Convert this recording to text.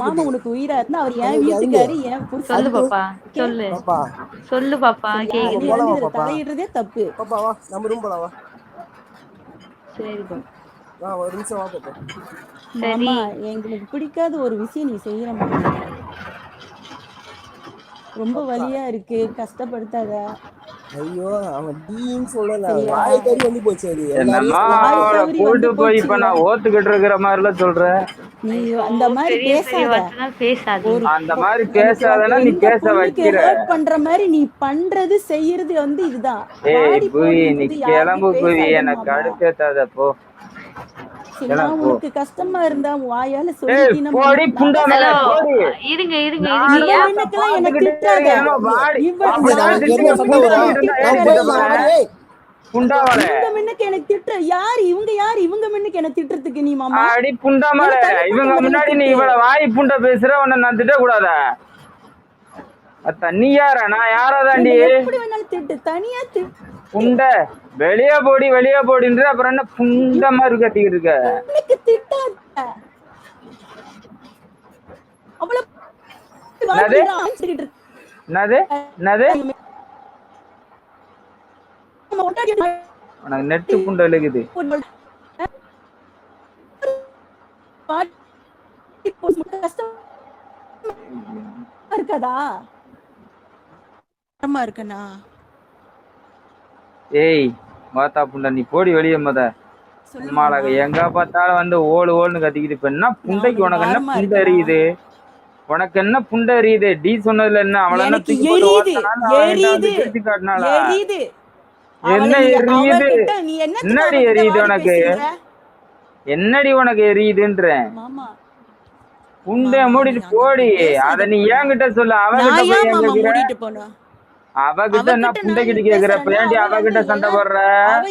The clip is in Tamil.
மாமா உனக்கு உயிரா இருந்தா அவர் என் தங்கச்சி அதுங்க வீட்டுக்காரு என் சொல்லு புருஷன். பாப்பா, ஓகே சொல்லு பாப்பா சொல்லு பாப்பா, சரியா? நம்ம நீ கேக்குது. வந்து போலாமா இதுல பாப்பா? தலையிடுறதே தப்பு. பாப்பா வா நம்ம ரூம் போலாம் வா. சரி பாப்பா. வா ஒரு நிமிஷம் வா பாப்பா. சரி. மாமா எங்களுக்கு பிடிக்காத ஒரு விஷயம் நீ செய்யற மாமா. ரொம்ப பாப்பா வலியா இருக்கு, கஷ்டப்படுத்தாத ஐயோ அவன் டீன்னு சொல்லல, சரியா? வாய் கறி வந்து போச்சு, அது என்னம்மா எல்லாரையும் சொல்ல வாய் அவளை தவறி வந்து கூட்டு போய் இப்ப போச்சுல்ல. நான் ஓத்துக்கிட்டு இருக்கிற மாதிரிலாம் சொல்ற. நீ ஐயோ, அந்த மாதிரி பெரிய பெரிய பேசாத. வார்த்தைலாம் ஒரு பேசாதீங்க. அந்த மாதிரி எனக்கு பேசாதனா நீ எந்த பேச பொண்ணுக்கு வைக்கிற. ஹர்ட் பண்ற மாதிரி நீ பண்றது செய்யறது வந்து இதுதான். ஏய் வாடி புவி, நீ போடின்றது கிளம்பு யார்கிட்டயும் புவி, பேசாத எனக்கு மாமா. அடுப்பேத்தாத போ. சரி, நான் கிளம்பு போ. உனக்கு கஷ்டமா இருந்தா உன் வாயால ஏய் சொல்லிட்டீன்னா மாமா போடி நான் புண்டா தான் மேல ஹலோ, சொல்றேன். போடி. இருங்க இருங்க இருங்க. நாலு இவன் ஏன் மாசம் மின்னுக்கெல்லாம் என்ன பாத்துக்கிட்டே திட்டாத. இருக்கேன் வாடி. இவன் அப்படி அப்படிதான் திட்டி என்ன இவங்க சண்டை புண்டா மின்னுக்கு வரும். எனக்கு கிட்ட திட்டுற நான் ஏன் போய் சொல்ற நான் மாமா. ஏய் புண்டா வர. இவங்க மின்னுக்கு எனக்கு திட்டுற யாரு இவங்க? யாரு இவங்க மின்னுக்கு என்ன திட்டுறதுக்கு நீ மாமா? அடி புண்டா என்ன மேல தனிப்பட்ட இவங்க முறையில முன்னாடி நீ திட்டு. இவ்வளவு வாய் புண்டை பேசுற, உன்னை நான் திட்ட கூடாதா? அத்த நீ யார, நான் யாராதாண்டி? என்ன எப்படி வேணாலும் திட்டு, தனியா திட்டு. புண்டை வெளியே போடி வெளியே போடின்ற, அப்புறம் என்ன புண்ட மாதிரி கட்டிக்கிட்டு இருக்க? இவனுக்கு திட்டாத. அவ்வளவு என்னது வார்த்தைதான் அனுப்பிச்சுக்கிட்டு இருக்க. என்னது என்னது? நம்ம ஒட்டாடி உனக்கு நெட்டு புண்டை இழுக்குது. கஷ்டமா இருக்காதா? கஷ்டமா இருக்கனா? ஏய் வாத்தா புண்டை, நீ போடி வெளியே மொத. சொல்லு அம்மாள மாமா. எங்க பார்த்தாலும் வந்து ஓடு ஓடுன்னு கத்திக்கிட்டு, இப்ப என்ன நான் புண்டைக்கு உனக்கு உனக்கு என்ன பாரமா புண்டை இருக்கனா? எரியுது? உனக்கு என்ன புண்டை எரியுது? டி சொன்னதுல என்ன, அவளை என்ன எனக்கு தூக்கி போட்டு எரியுது, ஓட்டனால அவன்கிட்ட வந்து எரியுது, கிழிச்சு காட்டினாளா? எரியுது. என்ன அவளை நீ எரியுது? அவகிட்ட நீ என்னத்துக்கு என்னடி அவகிட்ட எரியுது வாடி உனக்கு? பேசுற என்னடி உனக்கு எரியுதுன்றேன். மாமா? புண்டை மாமா நீ மூடிட்டு அங்க போடி. அப்படி பேசாத அத நீ மாமா. என்கிட்ட சொல்லு, அவகிட்ட நான் போய் ஏன் ஏன் மாமா கேக்குற? மூடிட்டு போனோம்? அவகிட்ட என்ன அவகிட்ட புண்டை நான் கிட்ட கேக்குற? இப்ப பேசுறேன்னா ஏன்டி அவ வந்து அவகிட்ட சண்டை போடுற? அவ